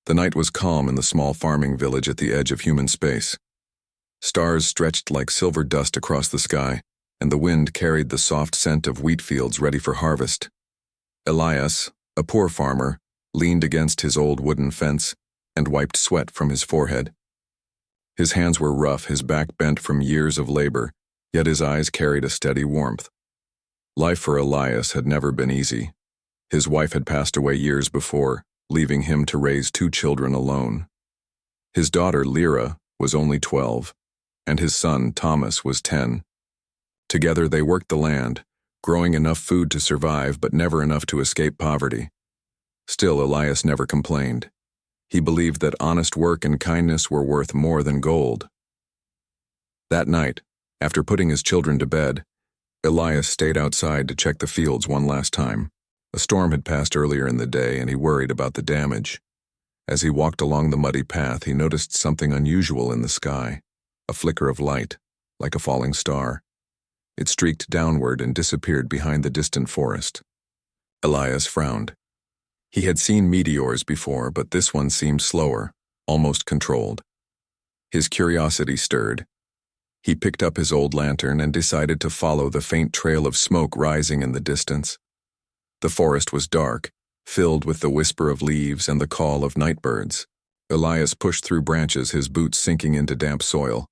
The night was calm in the small farming village at the edge of human space. Stars stretched like silver dust across the sky, and the wind carried the soft scent of wheat fields ready for harvest. Elias, a poor farmer, leaned against his old wooden fence and wiped sweat from his forehead. His hands were rough, his back bent from years of labor, yet his eyes carried a steady warmth. Life for Elias had never been easy. His wife had passed away years before, leaving him to raise 2 children alone. His daughter, Lyra, was only 12, and his son, Thomas, was 10. Together they worked the land, growing enough food to survive but never enough to escape poverty. Still, Elias never complained. He believed that honest work and kindness were worth more than gold. That night, after putting his children to bed, Elias stayed outside to check the fields one last time. A storm had passed earlier in the day, and he worried about the damage. As he walked along the muddy path, he noticed something unusual in the sky, a flicker of light, like a falling star. It streaked downward and disappeared behind the distant forest. Elias frowned. He had seen meteors before, but this one seemed slower, almost controlled. His curiosity stirred. He picked up his old lantern and decided to follow the faint trail of smoke rising in the distance. The forest was dark, filled with the whisper of leaves and the call of night birds. Elias pushed through branches, his boots sinking into damp soil.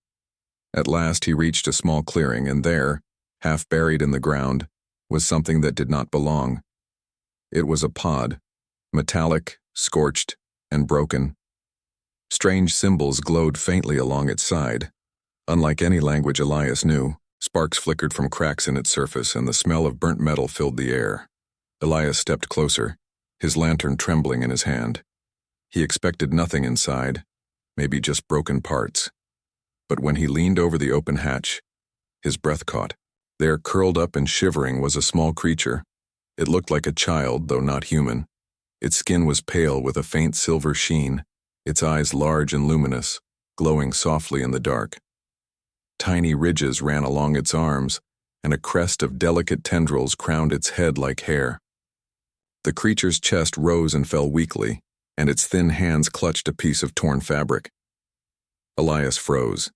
At last he reached a small clearing, and there, half buried in the ground, was something that did not belong. It was a pod, metallic, scorched, and broken. Strange symbols glowed faintly along its side. Unlike any language Elias knew, sparks flickered from cracks in its surface, and the smell of burnt metal filled the air. Elias stepped closer, his lantern trembling in his hand. He expected nothing inside, maybe just broken parts. But when he leaned over the open hatch, his breath caught. There, curled up and shivering, was a small creature. It looked like a child, though not human. Its skin was pale with a faint silver sheen, its eyes large and luminous, glowing softly in the dark. Tiny ridges ran along its arms, and a crest of delicate tendrils crowned its head like hair. The creature's chest rose and fell weakly, and its thin hands clutched a piece of torn fabric. Elias froze.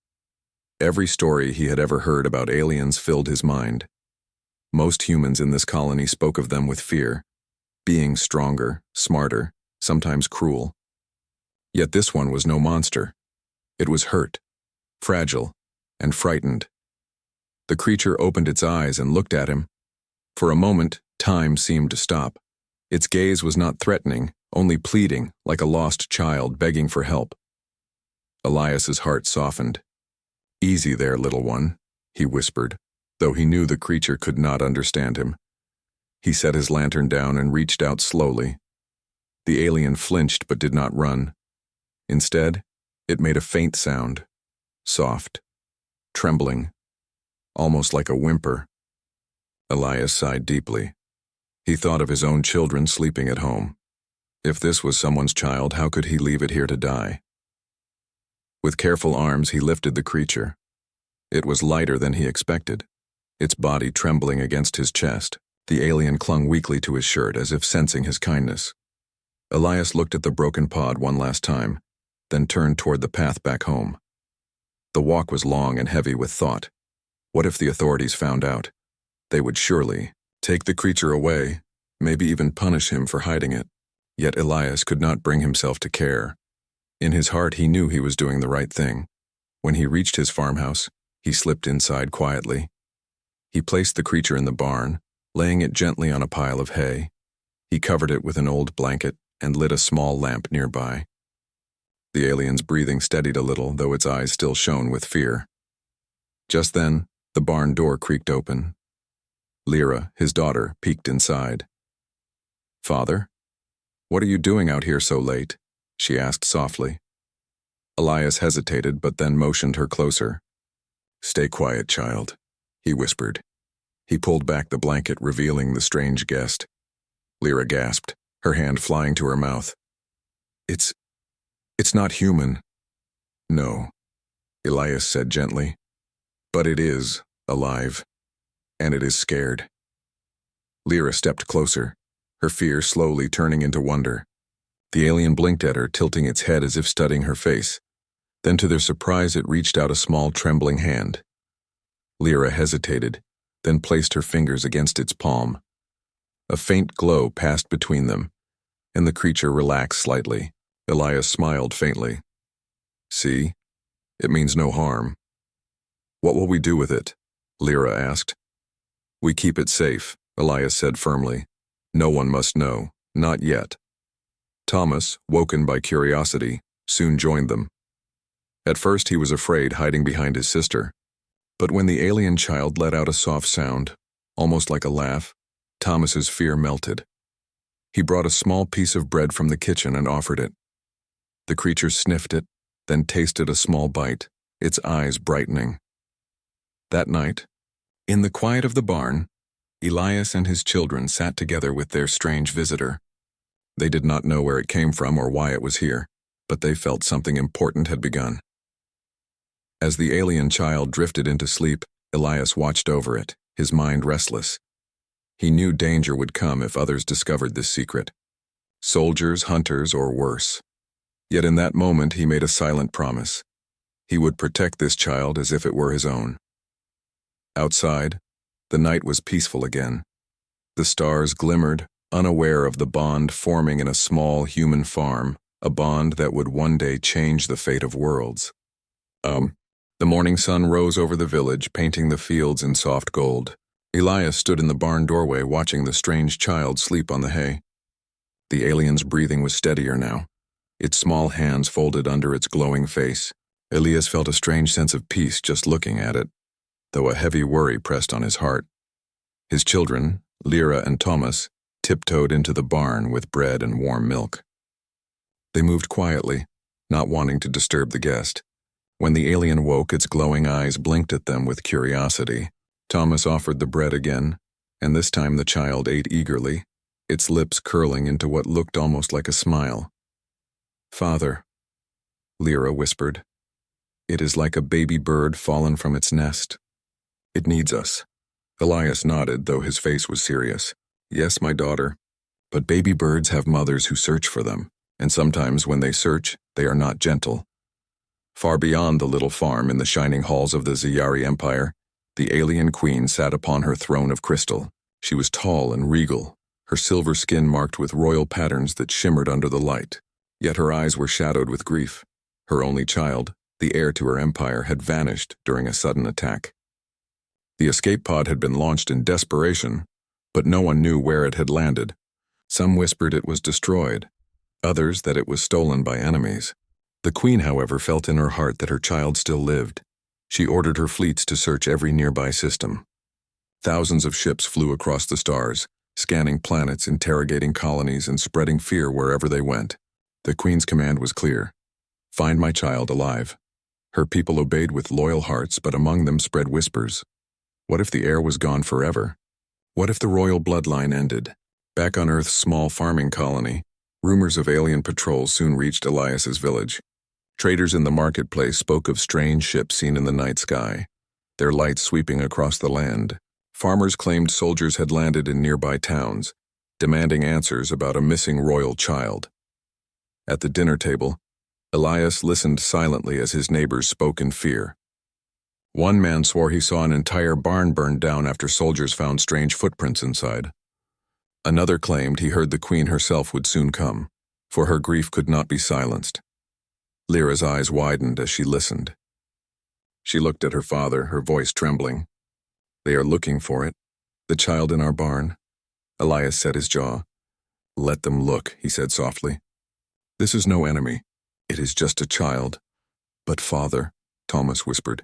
Every story he had ever heard about aliens filled his mind. Most humans in this colony spoke of them with fear, being stronger, smarter, sometimes cruel. Yet this one was no monster. It was hurt, fragile, and frightened. The creature opened its eyes and looked at him. For a moment, time seemed to stop. Its gaze was not threatening, only pleading, like a lost child begging for help. Elias's heart softened. "Easy there, little one," he whispered, though he knew the creature could not understand him. He set his lantern down and reached out slowly. The alien flinched but did not run. Instead, it made a faint sound, soft, trembling, almost like a whimper. Elias sighed deeply. He thought of his own children sleeping at home. If this was someone's child, how could he leave it here to die? With careful arms, he lifted the creature. It was lighter than he expected, its body trembling against his chest. The alien clung weakly to his shirt as if sensing his kindness. Elias looked at the broken pod one last time, then turned toward the path back home. The walk was long and heavy with thought. What if the authorities found out? They would surely take the creature away, maybe even punish him for hiding it. Yet Elias could not bring himself to care. In his heart, he knew he was doing the right thing. When he reached his farmhouse, he slipped inside quietly. He placed the creature in the barn, laying it gently on a pile of hay. He covered it with an old blanket and lit a small lamp nearby. The alien's breathing steadied a little, though its eyes still shone with fear. Just then, the barn door creaked open. Lyra, his daughter, peeked inside. "Father, what are you doing out here so late?" she asked softly. Elias hesitated, but then motioned her closer. "Stay quiet, child," he whispered. He pulled back the blanket, revealing the strange guest. Lyra gasped, her hand flying to her mouth. It's not human." "No," Elias said gently. "But it is alive, and it is scared." Lyra stepped closer, her fear slowly turning into wonder. The alien blinked at her, tilting its head as if studying her face. Then to their surprise it reached out a small trembling hand. Lyra hesitated, then placed her fingers against its palm. A faint glow passed between them, and the creature relaxed slightly. Elias smiled faintly. "See? It means no harm." "What will we do with it?" Lyra asked. "We keep it safe," Elias said firmly. "No one must know, not yet." Thomas, woken by curiosity, soon joined them. At first he was afraid, hiding behind his sister. But when the alien child let out a soft sound, almost like a laugh, Thomas's fear melted. He brought a small piece of bread from the kitchen and offered it. The creature sniffed it, then tasted a small bite, its eyes brightening. That night, in the quiet of the barn, Elias and his children sat together with their strange visitor. They did not know where it came from or why it was here, but they felt something important had begun. As the alien child drifted into sleep, Elias watched over it, his mind restless. He knew danger would come if others discovered this secret. Soldiers, hunters, or worse. Yet in that moment he made a silent promise. He would protect this child as if it were his own. Outside, the night was peaceful again. The stars glimmered, unaware of the bond forming in a small human farm, a bond that would one day change the fate of worlds. The morning sun rose over the village, painting the fields in soft gold. Elias stood in the barn doorway watching the strange child sleep on the hay. The alien's breathing was steadier now, its small hands folded under its glowing face. Elias felt a strange sense of peace just looking at it, though a heavy worry pressed on his heart. His children, Lyra and Thomas, tiptoed into the barn with bread and warm milk. They moved quietly, not wanting to disturb the guest. When the alien woke, its glowing eyes blinked at them with curiosity. Thomas offered the bread again, and this time the child ate eagerly, its lips curling into what looked almost like a smile. "Father," Lyra whispered, "it is like a baby bird fallen from its nest. It needs us." Elias nodded, though his face was serious. "Yes, my daughter, but baby birds have mothers who search for them, and sometimes when they search, they are not gentle." Far beyond the little farm in the shining halls of the Ziyari Empire, the alien queen sat upon her throne of crystal. She was tall and regal, her silver skin marked with royal patterns that shimmered under the light. Yet her eyes were shadowed with grief. Her only child, the heir to her empire, had vanished during a sudden attack. The escape pod had been launched in desperation, but no one knew where it had landed. Some whispered it was destroyed, others that it was stolen by enemies. The queen, however, felt in her heart that her child still lived. She ordered her fleets to search every nearby system. Thousands of ships flew across the stars, scanning planets, interrogating colonies, and spreading fear wherever they went. The queen's command was clear: find my child alive. Her people obeyed with loyal hearts, but among them spread whispers. What if the heir was gone forever? What if the royal bloodline ended? Back on Earth's small farming colony, rumors of alien patrols soon reached Elias's village. Traders in the marketplace spoke of strange ships seen in the night sky, their lights sweeping across the land. Farmers claimed soldiers had landed in nearby towns, demanding answers about a missing royal child. At the dinner table, Elias listened silently as his neighbors spoke in fear. One man swore he saw an entire barn burned down after soldiers found strange footprints inside. Another claimed he heard the queen herself would soon come, for her grief could not be silenced. Lyra's eyes widened as she listened. She looked at her father, her voice trembling. "They are looking for it, the child in our barn." Elias set his jaw. "Let them look," he said softly. "This is no enemy. It is just a child." "But father," Thomas whispered,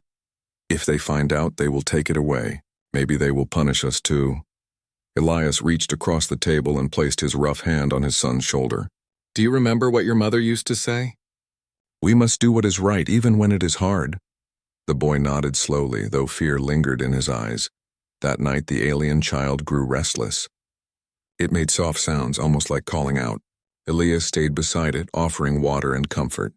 "if they find out, they will take it away. Maybe they will punish us too." Elias reached across the table and placed his rough hand on his son's shoulder. "Do you remember what your mother used to say? We must do what is right, even when it is hard." The boy nodded slowly, though fear lingered in his eyes. That night, the alien child grew restless. It made soft sounds, almost like calling out. Elias stayed beside it, offering water and comfort.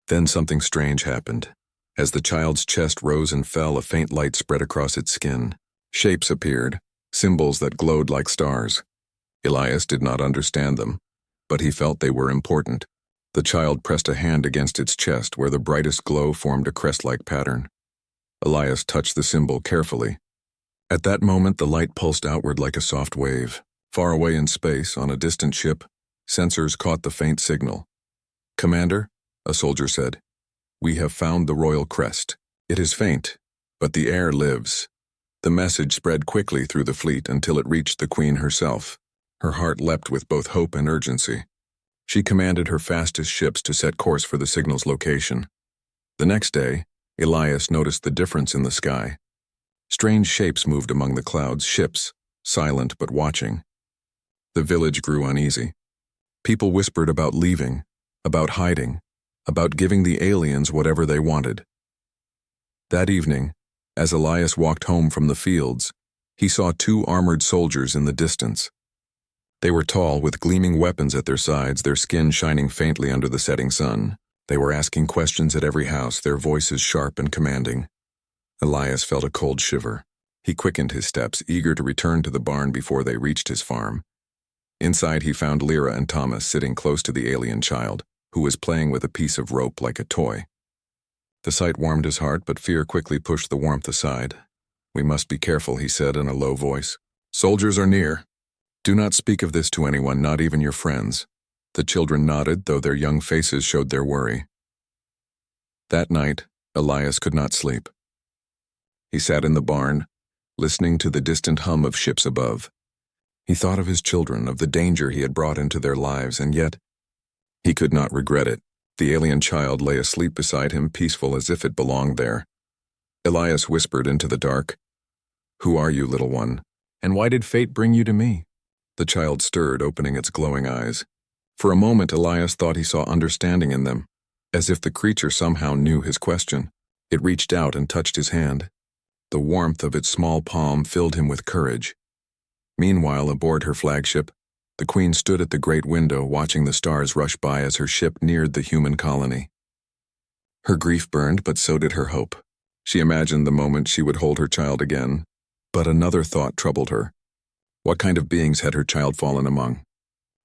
Then something strange happened. As the child's chest rose and fell, a faint light spread across its skin. Shapes appeared, symbols that glowed like stars. Elias did not understand them, but he felt they were important. The child pressed a hand against its chest where the brightest glow formed a crest-like pattern. Elias touched the symbol carefully. At that moment, the light pulsed outward like a soft wave. Far away in space, on a distant ship, sensors caught the faint signal. "Commander," a soldier said, "we have found the royal crest. It is faint, but the air lives." The message spread quickly through the fleet until it reached the Queen herself. Her heart leapt with both hope and urgency. She commanded her fastest ships to set course for the signal's location. The next day, Elias noticed the difference in the sky. Strange shapes moved among the clouds, ships, silent but watching. The village grew uneasy. People whispered about leaving, about hiding, about giving the aliens whatever they wanted. That evening, as Elias walked home from the fields, he saw 2 armored soldiers in the distance. They were tall, with gleaming weapons at their sides, their skin shining faintly under the setting sun. They were asking questions at every house, their voices sharp and commanding. Elias felt a cold shiver. He quickened his steps, eager to return to the barn before they reached his farm. Inside, he found Lyra and Thomas sitting close to the alien child, who was playing with a piece of rope like a toy. The sight warmed his heart, but fear quickly pushed the warmth aside. "We must be careful," he said in a low voice. "Soldiers are near. Do not speak of this to anyone, not even your friends." The children nodded, though their young faces showed their worry. That night, Elias could not sleep. He sat in the barn, listening to the distant hum of ships above. He thought of his children, of the danger he had brought into their lives, and yet he could not regret it. The alien child lay asleep beside him, peaceful as if it belonged there. Elias whispered into the dark, "Who are you, little one? And why did fate bring you to me?" The child stirred, opening its glowing eyes. For a moment, Elias thought he saw understanding in them, as if the creature somehow knew his question. It reached out and touched his hand. The warmth of its small palm filled him with courage. Meanwhile, aboard her flagship, the Queen stood at the great window, watching the stars rush by as her ship neared the human colony. Her grief burned, but so did her hope. She imagined the moment she would hold her child again, but another thought troubled her. What kind of beings had her child fallen among?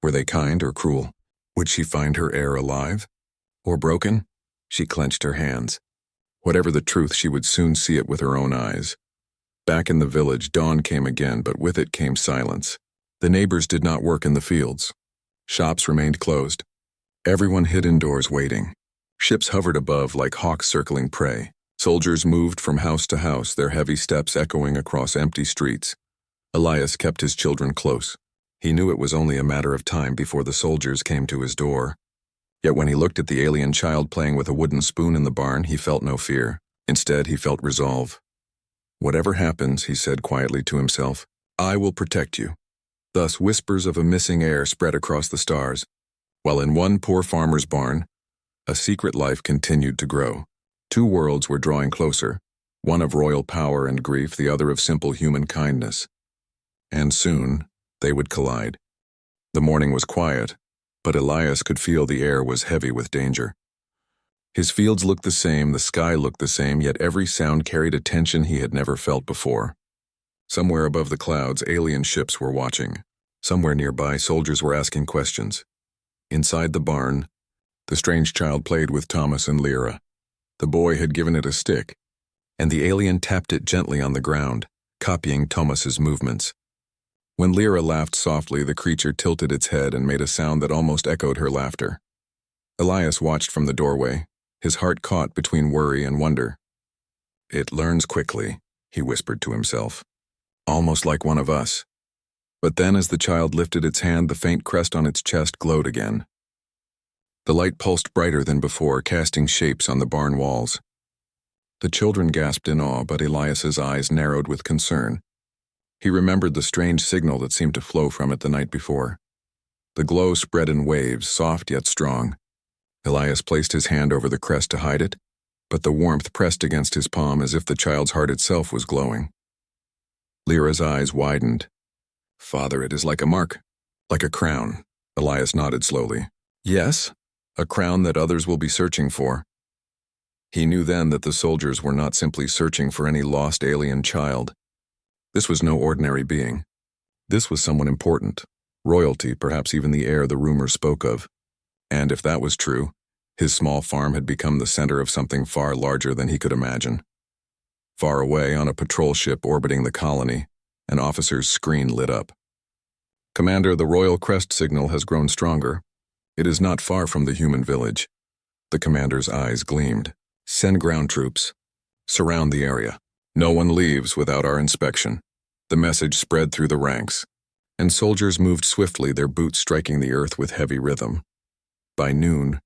Were they kind or cruel? Would she find her heir alive? Or broken? She clenched her hands. Whatever the truth, she would soon see it with her own eyes. Back in the village, dawn came again, but with it came silence. The neighbors did not work in the fields. Shops remained closed. Everyone hid indoors waiting. Ships hovered above like hawks circling prey. Soldiers moved from house to house, their heavy steps echoing across empty streets. Elias kept his children close. He knew it was only a matter of time before the soldiers came to his door. Yet when he looked at the alien child playing with a wooden spoon in the barn, he felt no fear. Instead, he felt resolve. "Whatever happens," he said quietly to himself, "I will protect you." Thus, whispers of a missing heir spread across the stars, while in one poor farmer's barn, a secret life continued to grow. 2 worlds were drawing closer, one of royal power and grief, the other of simple human kindness. And soon, they would collide. The morning was quiet, but Elias could feel the air was heavy with danger. His fields looked the same, the sky looked the same, yet every sound carried a tension he had never felt before. Somewhere above the clouds, alien ships were watching. Somewhere nearby, soldiers were asking questions. Inside the barn, the strange child played with Thomas and Lyra. The boy had given it a stick, and the alien tapped it gently on the ground, copying Thomas's movements. When Lyra laughed softly, the creature tilted its head and made a sound that almost echoed her laughter. Elias watched from the doorway, his heart caught between worry and wonder. "It learns quickly," he whispered to himself. "Almost like one of us." But then, as the child lifted its hand, the faint crest on its chest glowed again. The light pulsed brighter than before, casting shapes on the barn walls. The children gasped in awe, but Elias's eyes narrowed with concern. He remembered the strange signal that seemed to flow from it the night before. The glow spread in waves, soft yet strong. Elias placed his hand over the crest to hide it, but the warmth pressed against his palm as if the child's heart itself was glowing. Lyra's eyes widened. "Father, it is like a mark, like a crown." Elias nodded slowly. "Yes, a crown that others will be searching for." He knew then that the soldiers were not simply searching for any lost alien child. This was no ordinary being. This was someone important, Royalty, perhaps even the heir the rumor spoke of. And if that was true, his small farm had become the center of something far larger than he could imagine. Far away, on a patrol ship orbiting the colony, an officer's screen lit up. "Commander, the Royal Crest signal has grown stronger. It is not far from the human village." The commander's eyes gleamed. "Send ground troops. Surround the area. No one leaves without our inspection." The message spread through the ranks, and soldiers moved swiftly, their boots striking the earth with heavy rhythm. By noon,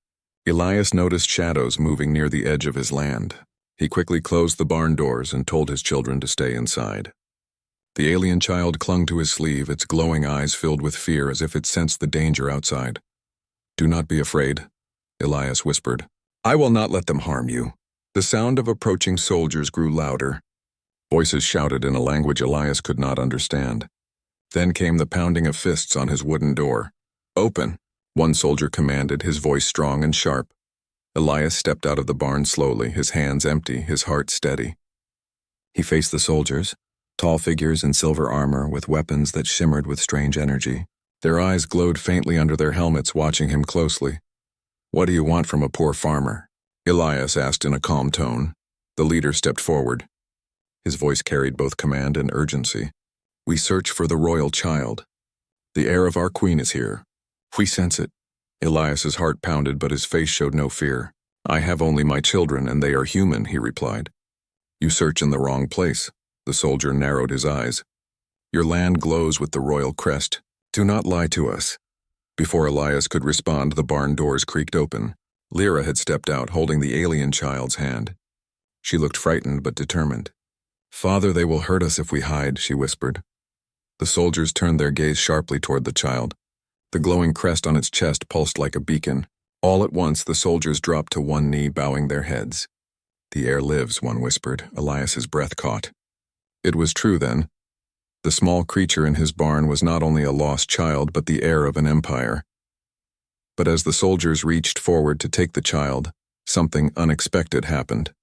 Elias noticed shadows moving near the edge of his land. He quickly closed the barn doors and told his children to stay inside. The alien child clung to his sleeve, its glowing eyes filled with fear as if it sensed the danger outside. "Do not be afraid," Elias whispered. "I will not let them harm you." The sound of approaching soldiers grew louder. Voices shouted in a language Elias could not understand. Then came the pounding of fists on his wooden door. "Open," one soldier commanded, his voice strong and sharp. Elias stepped out of the barn slowly, his hands empty, his heart steady. He faced the soldiers, tall figures in silver armor with weapons that shimmered with strange energy. Their eyes glowed faintly under their helmets, watching him closely. "What do you want from a poor farmer?" Elias asked in a calm tone. The leader stepped forward. His voice carried both command and urgency. "We search for the royal child. The heir of our queen is here. We sense it." Elias's heart pounded, but his face showed no fear. "I have only my children, and they are human," he replied. "You search in the wrong place." The soldier narrowed his eyes. "Your land glows with the royal crest. Do not lie to us." Before Elias could respond, the barn doors creaked open. Lyra had stepped out, holding the alien child's hand. She looked frightened but determined. "Father, they will hurt us if we hide," she whispered. The soldiers turned their gaze sharply toward the child. The glowing crest on its chest pulsed like a beacon. All at once, the soldiers dropped to one knee, bowing their heads. "The heir lives," one whispered. Elias's breath caught. It was true, then. The small creature in his barn was not only a lost child, but the heir of an empire. But as the soldiers reached forward to take the child, something unexpected happened.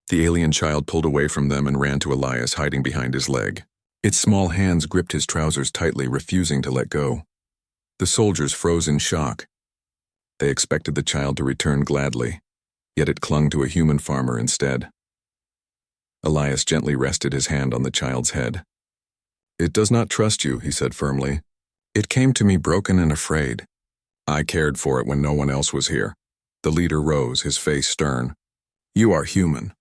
The alien child pulled away from them and ran to Elias, hiding behind his leg. Its small hands gripped his trousers tightly, refusing to let go. The soldiers froze in shock. They expected the child to return gladly, yet it clung to a human farmer instead. Elias gently rested his hand on the child's head. "It does not trust you," he said firmly. "It came to me broken and afraid. I cared for it when no one else was here." The leader rose, his face stern. "You are human.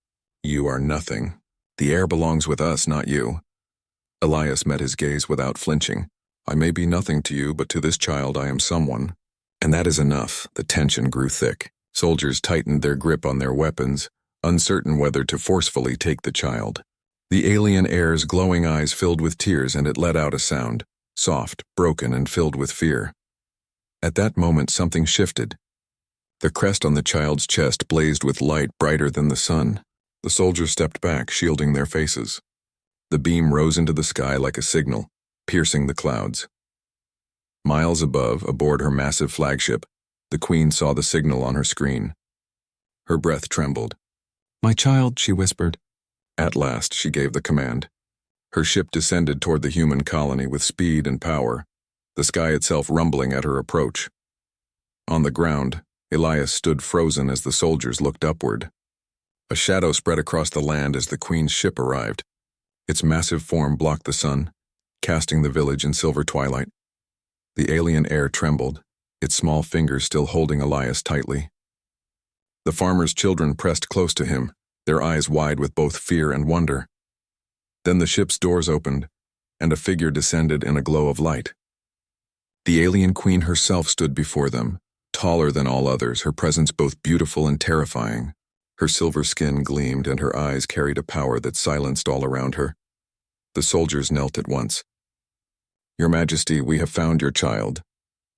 You are nothing. The heir belongs with us, not you." Elias met his gaze without flinching. "I may be nothing to you, but to this child I am someone. And that is enough." The tension grew thick. Soldiers tightened their grip on their weapons, uncertain whether to forcefully take the child. The alien heir's glowing eyes filled with tears, and it let out a sound, soft, broken, and filled with fear. At that moment, something shifted. The crest on the child's chest blazed with light brighter than the sun. The soldiers stepped back, shielding their faces. The beam rose into the sky like a signal, piercing the clouds. Miles above, aboard her massive flagship, the Queen saw the signal on her screen. Her breath trembled. "My child," she whispered. At last, she gave the command. Her ship descended toward the human colony with speed and power, the sky itself rumbling at her approach. On the ground, Elias stood frozen as the soldiers looked upward. A shadow spread across the land as the Queen's ship arrived. Its massive form blocked the sun, casting the village in silver twilight. The alien heir trembled, its small fingers still holding Elias tightly. The farmer's children pressed close to him, their eyes wide with both fear and wonder. Then the ship's doors opened, and a figure descended in a glow of light. The alien queen herself stood before them, taller than all others, her presence both beautiful and terrifying. Her silver skin gleamed, and her eyes carried a power that silenced all around her. The soldiers knelt at once. "Your Majesty, we have found your child."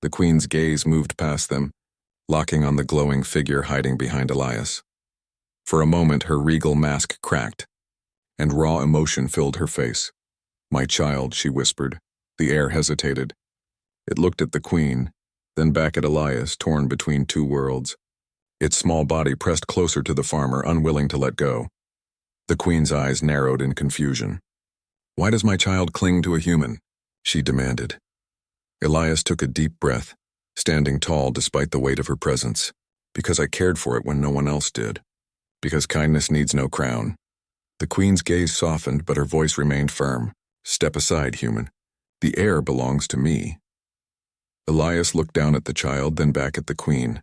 The queen's gaze moved past them, locking on the glowing figure hiding behind Elias. For a moment, her regal mask cracked, and raw emotion filled her face. "My child," she whispered. The heir hesitated. It looked at the queen, then back at Elias, torn between two worlds. Its small body pressed closer to the farmer, unwilling to let go. The queen's eyes narrowed in confusion. "Why does my child cling to a human?" she demanded. Elias took a deep breath, standing tall despite the weight of her presence. Because I cared for it when no one else did. Because kindness needs no crown. The queen's gaze softened, but her voice remained firm. Step aside, human. The heir belongs to me. Elias looked down at the child, then back at the queen.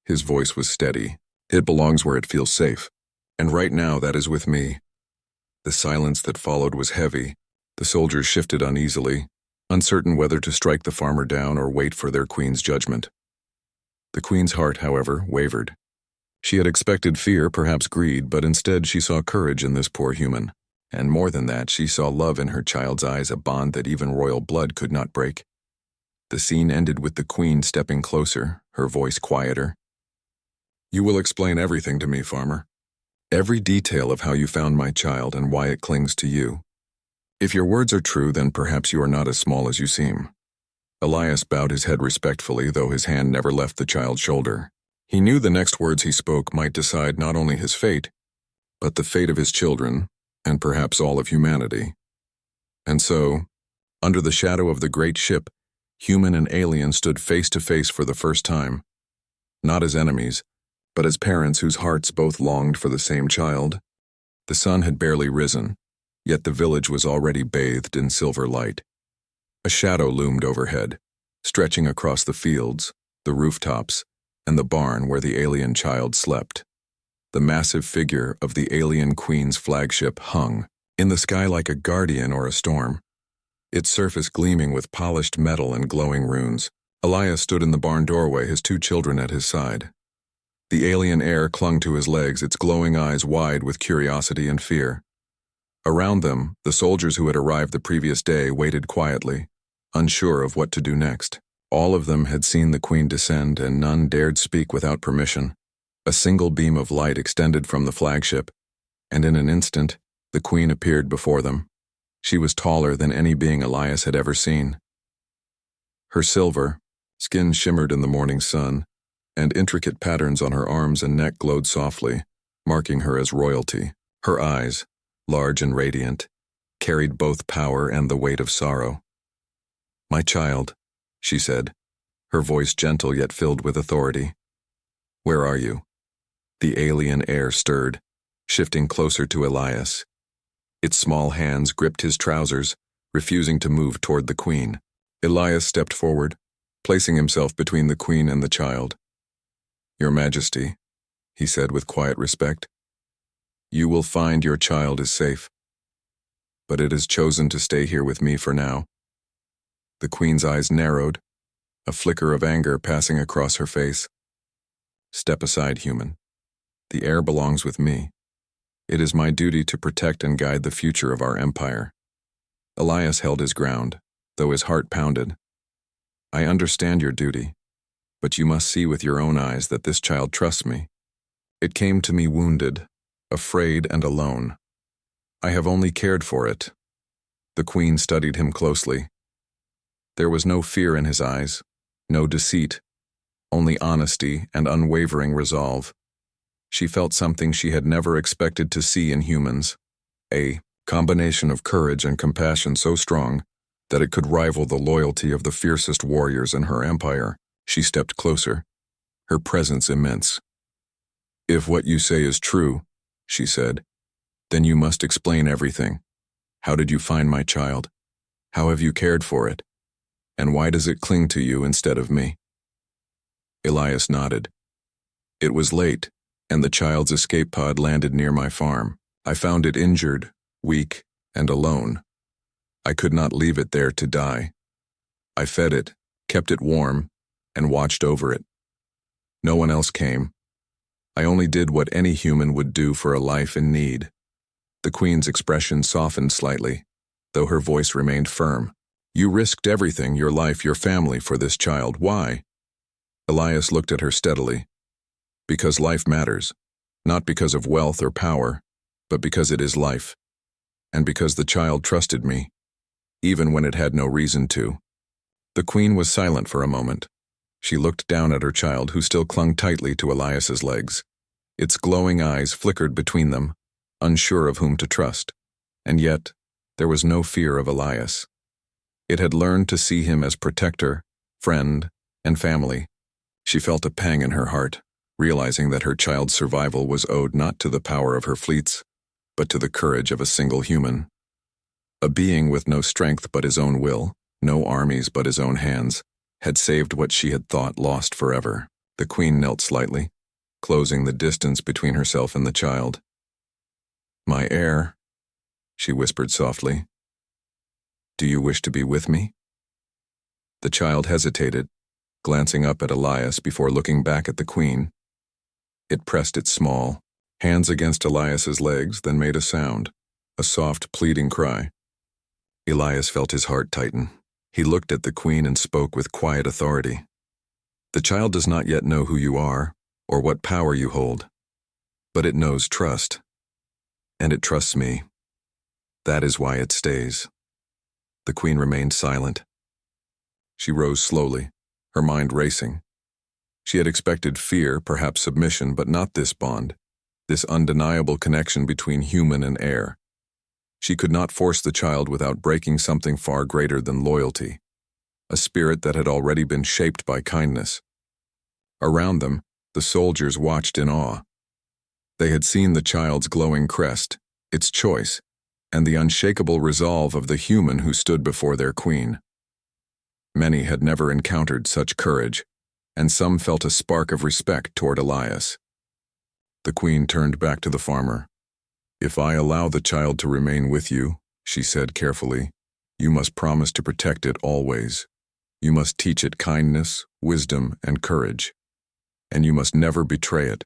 His voice was steady. It belongs where it feels safe. And right now, that is with me. The silence that followed was heavy. The soldiers shifted uneasily, uncertain whether to strike the farmer down or wait for their queen's judgment. The queen's heart, however, wavered. She had expected fear, perhaps greed, but instead she saw courage in this poor human. And more than that, she saw love in her child's eyes, a bond that even royal blood could not break. The scene ended with the queen stepping closer, her voice quieter. You will explain everything to me, farmer. Every detail of how you found my child and why it clings to you. If your words are true, then perhaps you are not as small as you seem. Elias bowed his head respectfully, though his hand never left the child's shoulder. He knew the next words he spoke might decide not only his fate, but the fate of his children, and perhaps all of humanity. And so, under the shadow of the great ship, human and alien stood face to face for the first time. Not as enemies, but as parents whose hearts both longed for the same child. The sun had barely risen, yet the village was already bathed in silver light. A shadow loomed overhead, stretching across the fields, the rooftops, and the barn where the alien child slept. The massive figure of the alien queen's flagship hung in the sky like a guardian or a storm, its surface gleaming with polished metal and glowing runes. Elias stood in the barn doorway, his two children at his side. The alien heir clung to his legs, its glowing eyes wide with curiosity and fear. Around them, the soldiers who had arrived the previous day waited quietly, unsure of what to do next. All of them had seen the queen descend, and none dared speak without permission. A single beam of light extended from the flagship, and in an instant, the queen appeared before them. She was taller than any being Elias had ever seen. Her silver skin shimmered in the morning sun, and intricate patterns on her arms and neck glowed softly, marking her as royalty. Her eyes, large and radiant, carried both power and the weight of sorrow. "My child," she said, her voice gentle yet filled with authority. "Where are you?" The alien heir stirred, shifting closer to Elias. Its small hands gripped his trousers, refusing to move toward the queen. Elias stepped forward, placing himself between the queen and the child. "Your Majesty," he said with quiet respect, "you will find your child is safe, but it has chosen to stay here with me for now." The queen's eyes narrowed, a flicker of anger passing across her face. "Step aside, human. The heir belongs with me. It is my duty to protect and guide the future of our empire." Elias held his ground, though his heart pounded. "I understand your duty, but you must see with your own eyes that this child trusts me. It came to me wounded, afraid and alone. I have only cared for it." The queen studied him closely. There was no fear in his eyes, no deceit, only honesty and unwavering resolve. She felt something she had never expected to see in humans, a combination of courage and compassion so strong that it could rival the loyalty of the fiercest warriors in her empire. She stepped closer, her presence immense. "If what you say is true," she said, "then you must explain everything. How did you find my child? How have you cared for it? And why does it cling to you instead of me?" Elias nodded. "It was late, and the child's escape pod landed near my farm. I found it injured, weak, and alone. I could not leave it there to die. I fed it, kept it warm, and watched over it. No one else came. I only did what any human would do for a life in need." The queen's expression softened slightly, though her voice remained firm. "You risked everything, your life, your family, for this child. Why?" Elias looked at her steadily. "Because life matters, not because of wealth or power, but because it is life. And because the child trusted me, even when it had no reason to." The queen was silent for a moment. She looked down at her child, who still clung tightly to Elias's legs. Its glowing eyes flickered between them, unsure of whom to trust. And yet, there was no fear of Elias. It had learned to see him as protector, friend, and family. She felt a pang in her heart, realizing that her child's survival was owed not to the power of her fleets, but to the courage of a single human. A being with no strength but his own will, no armies but his own hands, had saved what she had thought lost forever. The queen knelt slightly, closing the distance between herself and the child. "My heir," she whispered softly. "Do you wish to be with me?" The child hesitated, glancing up at Elias before looking back at the queen. It pressed its small hands against Elias's legs, then made a sound, a soft, pleading cry. Elias felt his heart tighten. He looked at the queen and spoke with quiet authority. "The child does not yet know who you are, or what power you hold, but it knows trust, and it trusts me. That is why it stays." The queen remained silent. She rose slowly, her mind racing. She had expected fear, perhaps submission, but not this bond, this undeniable connection between human and heir. She could not force the child without breaking something far greater than loyalty, a spirit that had already been shaped by kindness. Around them, the soldiers watched in awe. They had seen the child's glowing crest, its choice, and the unshakable resolve of the human who stood before their queen. Many had never encountered such courage, and some felt a spark of respect toward Elias. The queen turned back to the farmer. "If I allow the child to remain with you," she said carefully, "you must promise to protect it always. You must teach it kindness, wisdom, and courage. And you must never betray it,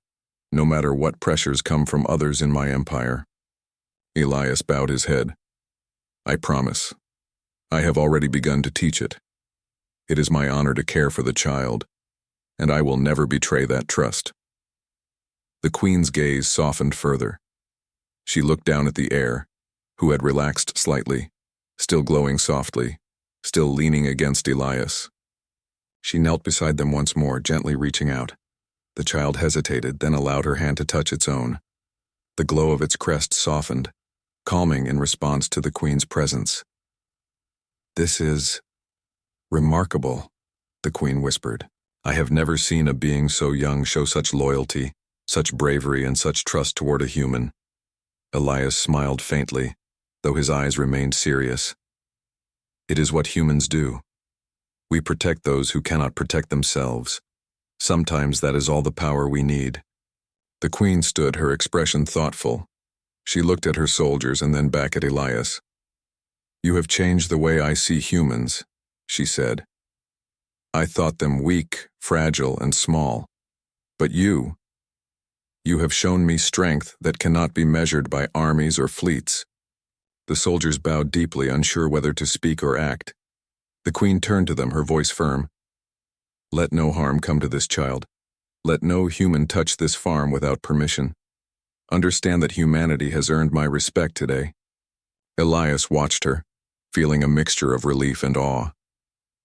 no matter what pressures come from others in my empire." Elias bowed his head. "I promise. I have already begun to teach it. It is my honor to care for the child, and I will never betray that trust." The queen's gaze softened further. She looked down at the heir, who had relaxed slightly, still glowing softly, still leaning against Elias. She knelt beside them once more, gently reaching out. The child hesitated, then allowed her hand to touch its own. The glow of its crest softened, calming in response to the queen's presence. "This is remarkable," the queen whispered. "I have never seen a being so young show such loyalty, such bravery, and such trust toward a human." Elias smiled faintly, though his eyes remained serious. "It is what humans do. We protect those who cannot protect themselves. Sometimes that is all the power we need." The queen stood, her expression thoughtful. She looked at her soldiers and then back at Elias. "You have changed the way I see humans," she said. "I thought them weak, fragile, and small. But you have shown me strength that cannot be measured by armies or fleets." The soldiers bowed deeply, unsure whether to speak or act. The queen turned to them, her voice firm. "Let no harm come to this child. Let no human touch this farm without permission. Understand that humanity has earned my respect today." Elias watched her, feeling a mixture of relief and awe.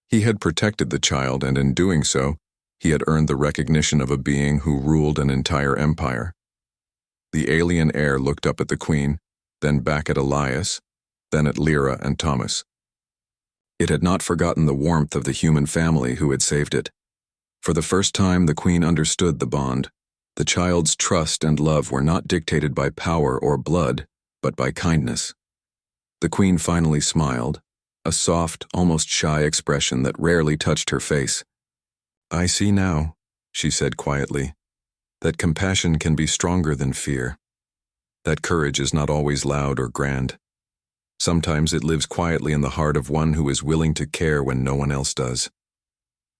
He had protected the child, and in doing so, he had earned the recognition of a being who ruled an entire empire. The alien heir looked up at the queen, then back at Elias, then at Lyra and Thomas. It had not forgotten the warmth of the human family who had saved it. For the first time, the queen understood the bond. The child's trust and love were not dictated by power or blood, but by kindness. The queen finally smiled, a soft, almost shy expression that rarely touched her face. "I see now," she said quietly, "that compassion can be stronger than fear. That courage is not always loud or grand. Sometimes it lives quietly in the heart of one who is willing to care when no one else does."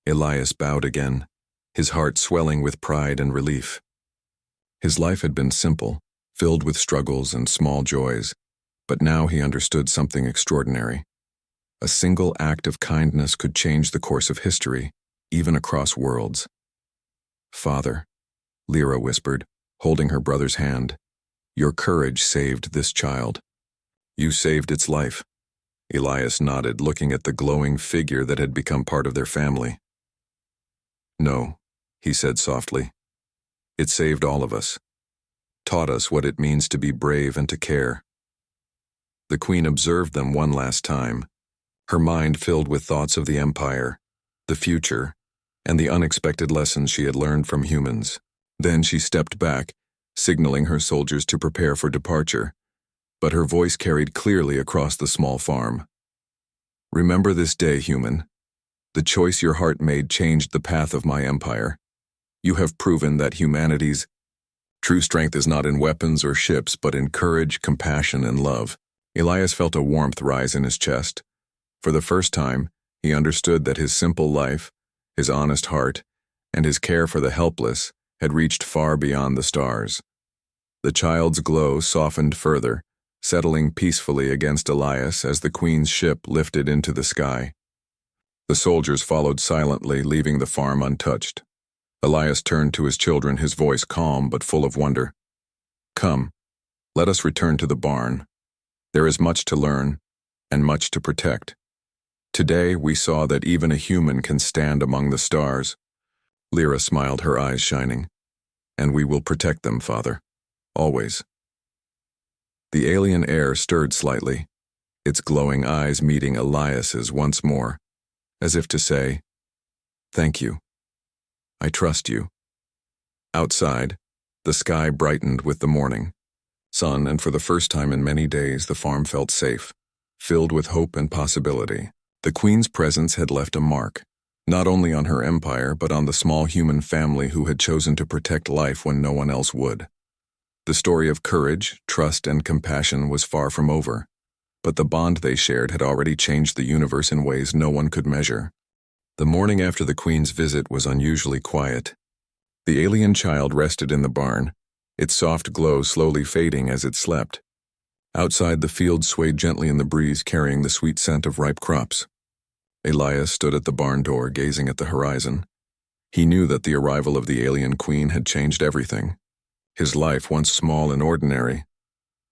Elias bowed again, his heart swelling with pride and relief. His life had been simple, filled with struggles and small joys, but now he understood something extraordinary. A single act of kindness could change the course of history, even across worlds. "Father," Lyra whispered, holding her brother's hand, "your courage saved this child. You saved its life." Elias nodded, looking at the glowing figure that had become part of their family. "No," he said softly. "It saved all of us. Taught us what it means to be brave and to care." The queen observed them one last time, her mind filled with thoughts of the Empire, the future, and the unexpected lessons she had learned from humans. Then she stepped back, signaling her soldiers to prepare for departure, but her voice carried clearly across the small farm. "Remember this day, human. The choice your heart made changed the path of my empire. You have proven that humanity's true strength is not in weapons or ships, but in courage, compassion, and love." Elias felt a warmth rise in his chest. For the first time, he understood that his simple life, his honest heart, and his care for the helpless had reached far beyond the stars. The child's glow softened further, settling peacefully against Elias as the Queen's ship lifted into the sky. The soldiers followed silently, leaving the farm untouched. Elias turned to his children, his voice calm but full of wonder. "Come, let us return to the barn. There is much to learn and much to protect. Today we saw that even a human can stand among the stars." Lyra smiled, her eyes shining. "And we will protect them, Father. Always." The alien air stirred slightly, its glowing eyes meeting Elias's once more, as if to say, "Thank you. I trust you." Outside, the sky brightened with the morning sun, and for the first time in many days the farm felt safe, filled with hope and possibility. The Queen's presence had left a mark, not only on her empire but on the small human family who had chosen to protect life when no one else would. The story of courage, trust, and compassion was far from over, but the bond they shared had already changed the universe in ways no one could measure. The morning after the Queen's visit was unusually quiet. The alien child rested in the barn, its soft glow slowly fading as it slept. Outside, the field swayed gently in the breeze, carrying the sweet scent of ripe crops. Elias stood at the barn door, gazing at the horizon. He knew that the arrival of the alien Queen had changed everything. His life, once small and ordinary,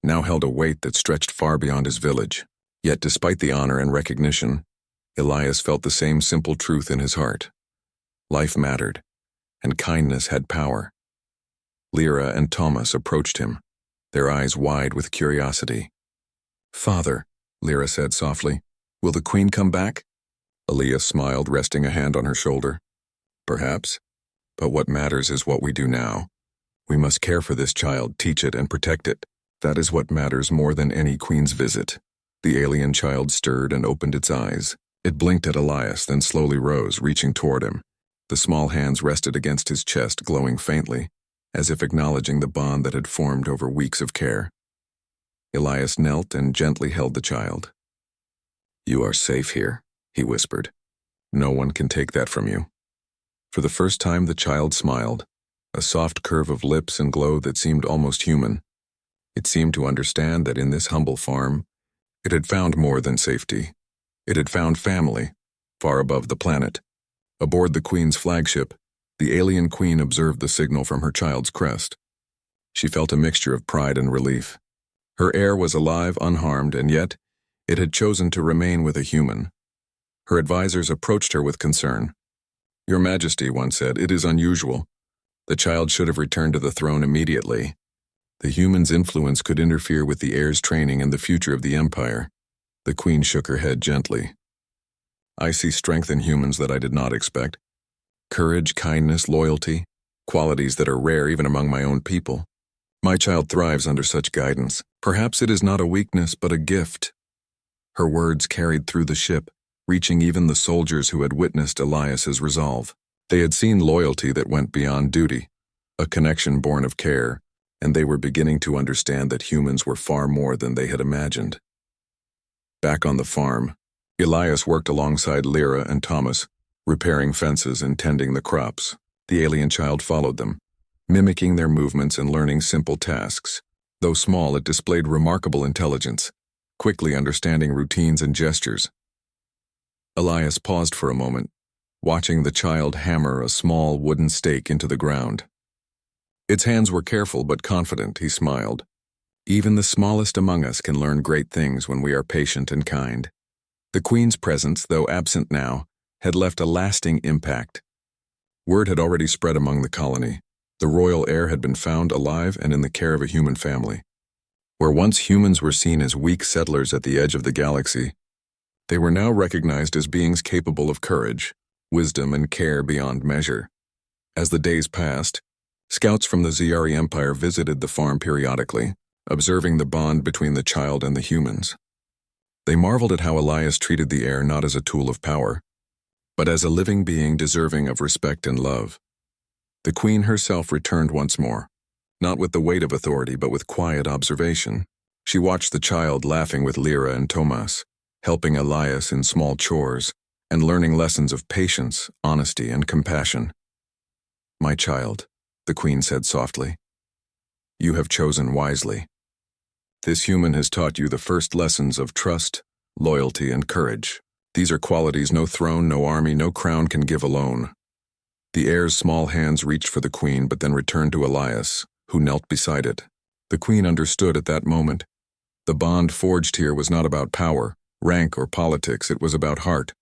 now held a weight that stretched far beyond his village. Yet despite the honor and recognition, Elias felt the same simple truth in his heart. Life mattered, and kindness had power. Lyra and Thomas approached him, their eyes wide with curiosity. "Father," Lyra said softly, "will the Queen come back?" Elias smiled, resting a hand on her shoulder. "Perhaps, but what matters is what we do now. We must care for this child, teach it, and protect it. That is what matters more than any Queen's visit." The alien child stirred and opened its eyes. It blinked at Elias, then slowly rose, reaching toward him. The small hands rested against his chest, glowing faintly, as if acknowledging the bond that had formed over weeks of care. Elias knelt and gently held the child. "You are safe here," he whispered. "No one can take that from you." For the first time the child smiled, a soft curve of lips and glow that seemed almost human. It seemed to understand that in this humble farm, it had found more than safety. It had found family, far above the planet. Aboard the Queen's flagship, the alien Queen observed the signal from her child's crest. She felt a mixture of pride and relief. Her heir was alive, unharmed, and yet it had chosen to remain with a human. Her advisors approached her with concern. "Your Majesty," one said, "it is unusual. The child should have returned to the throne immediately. The human's influence could interfere with the heir's training and the future of the Empire." The Queen shook her head gently. "I see strength in humans that I did not expect. Courage, kindness, loyalty, qualities that are rare even among my own people. My child thrives under such guidance. Perhaps it is not a weakness, but a gift." Her words carried through the ship, reaching even the soldiers who had witnessed Elias's resolve. They had seen loyalty that went beyond duty, a connection born of care, and they were beginning to understand that humans were far more than they had imagined. Back on the farm, Elias worked alongside Lyra and Thomas, repairing fences and tending the crops. The alien child followed them, mimicking their movements and learning simple tasks. Though small, it displayed remarkable intelligence, quickly understanding routines and gestures. Elias paused for a moment, watching the child hammer a small wooden stake into the ground. Its hands were careful but confident, he smiled. Even the smallest among us can learn great things when we are patient and kind. The Queen's presence, though absent now, had left a lasting impact. Word had already spread among the colony. The royal heir had been found alive and in the care of a human family. Where once humans were seen as weak settlers at the edge of the galaxy, They were now recognized as beings capable of courage, wisdom, and care beyond measure. As the days passed, scouts from the Zyari Empire visited the farm periodically, observing the bond between the child and the humans. They marveled at how Elias treated the heir not as a tool of power, but as a living being deserving of respect and love. The queen herself returned once more, not with the weight of authority but with quiet observation. She watched the child laughing with Lyra and Tomas, helping Elias in small chores, and learning lessons of patience, honesty, and compassion. "My child," the queen said softly, "you have chosen wisely. This human has taught you the first lessons of trust, loyalty, and courage. These are qualities no throne, no army, no crown can give alone." The heir's small hands reached for the queen but then returned to Elias, who knelt beside it. The queen understood at that moment. The bond forged here was not about power, rank, or politics, it was about heart.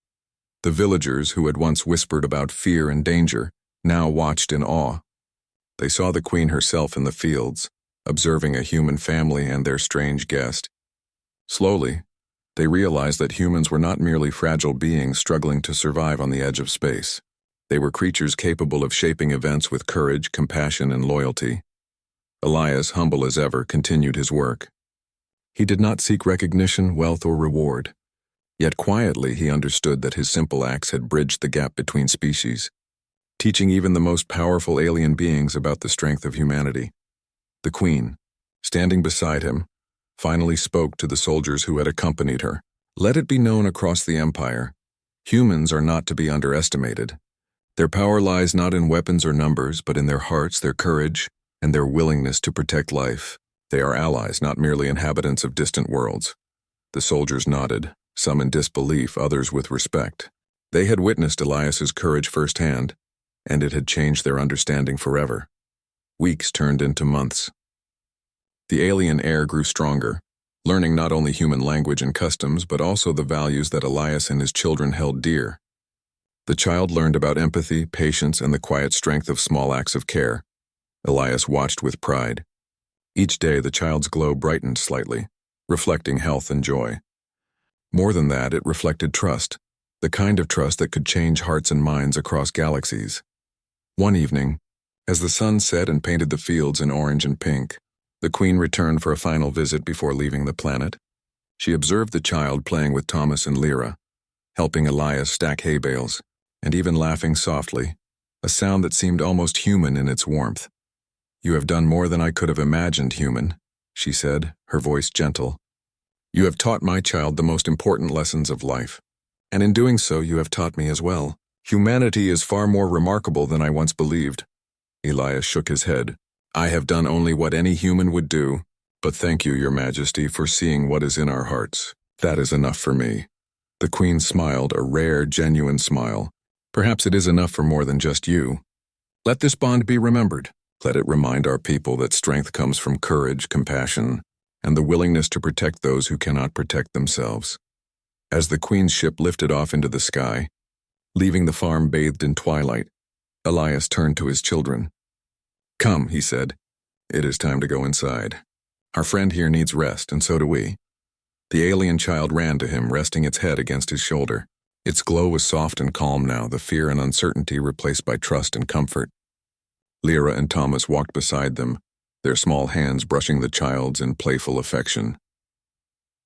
The villagers, who had once whispered about fear and danger, now watched in awe. They saw the queen herself in the fields, observing a human family and their strange guest. Slowly, they realized that humans were not merely fragile beings struggling to survive on the edge of space. They were creatures capable of shaping events with courage, compassion, and loyalty. Elias, humble as ever, continued his work. He did not seek recognition, wealth, or reward. Yet quietly he understood that his simple acts had bridged the gap between species, teaching even the most powerful alien beings about the strength of humanity. The queen, standing beside him, finally spoke to the soldiers who had accompanied her. "Let it be known across the Empire, humans are not to be underestimated. Their power lies not in weapons or numbers, but in their hearts, their courage, and their willingness to protect life. They are allies, not merely inhabitants of distant worlds." The soldiers nodded, some in disbelief, others with respect. They had witnessed Elias's courage firsthand, and it had changed their understanding forever. Weeks turned into months. The alien heir grew stronger, learning not only human language and customs, but also the values that Elias and his children held dear. The child learned about empathy, patience, and the quiet strength of small acts of care. Elias watched with pride. Each day the child's glow brightened slightly, reflecting health and joy. More than that, it reflected trust, the kind of trust that could change hearts and minds across galaxies. One evening, as the sun set and painted the fields in orange and pink, the queen returned for a final visit before leaving the planet. She observed the child playing with Thomas and Lyra, helping Elias stack hay bales, and even laughing softly, a sound that seemed almost human in its warmth. "You have done more than I could have imagined, human," she said, her voice gentle. "You have taught my child the most important lessons of life, and in doing so you have taught me as well. Humanity is far more remarkable than I once believed." Elias shook his head. "I have done only what any human would do, but thank you, Your Majesty, for seeing what is in our hearts. That is enough for me." The queen smiled, a rare, genuine smile. "Perhaps it is enough for more than just you. Let this bond be remembered. Let it remind our people that strength comes from courage, compassion, and the willingness to protect those who cannot protect themselves." As the queen's ship lifted off into the sky, leaving the farm bathed in twilight, Elias turned to his children. "Come," he said. "It is time to go inside. Our friend here needs rest, and so do we." The alien child ran to him, resting its head against his shoulder. Its glow was soft and calm now, the fear and uncertainty replaced by trust and comfort. Lyra and Thomas walked beside them, their small hands brushing the child's in playful affection.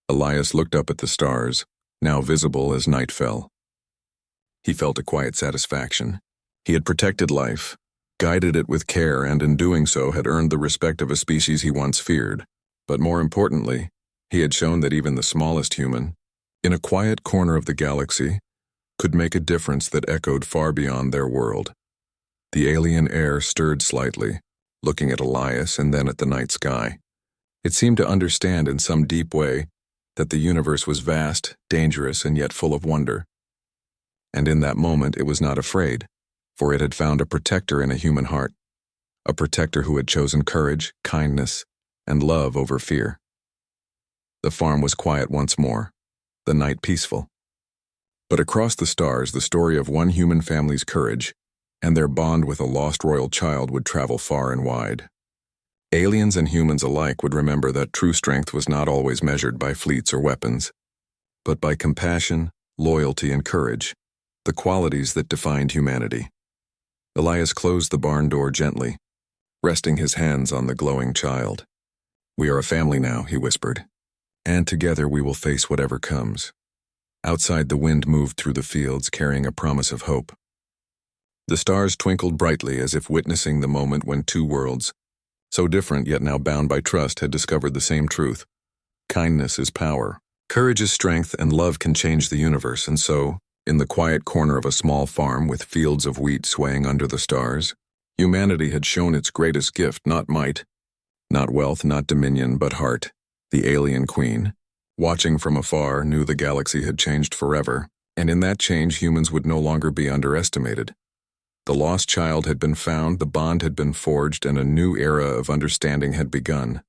Elias looked up at the stars, now visible as night fell. He felt a quiet satisfaction. He had protected life, guided it with care, and in doing so had earned the respect of a species he once feared. But more importantly, he had shown that even the smallest human, in a quiet corner of the galaxy, could make a difference that echoed far beyond their world. The alien air stirred slightly, looking at Elias and then at the night sky. It seemed to understand in some deep way that the universe was vast, dangerous, and yet full of wonder. And in that moment it was not afraid, for it had found a protector in a human heart, a protector who had chosen courage, kindness, and love over fear. The farm was quiet once more, the night peaceful. But across the stars, the story of one human family's courage and their bond with a lost royal child would travel far and wide. Aliens and humans alike would remember that true strength was not always measured by fleets or weapons. but by compassion, loyalty, and courage, the qualities that defined humanity. Elias closed the barn door gently, resting his hands on the glowing child. "We are a family now," he whispered, "and together we will face whatever comes." Outside, the wind moved through the fields, carrying a promise of hope. The stars twinkled brightly as if witnessing the moment when two worlds, so different yet now bound by trust, had discovered the same truth. Kindness is power, courage is strength, and love can change the universe. And so, in the quiet corner of a small farm with fields of wheat swaying under the stars, humanity had shown its greatest gift, not might, not wealth, not dominion, but heart. The alien queen, watching from afar, knew the galaxy had changed forever, and in that change humans would no longer be underestimated. The lost child had been found, the bond had been forged, and a new era of understanding had begun.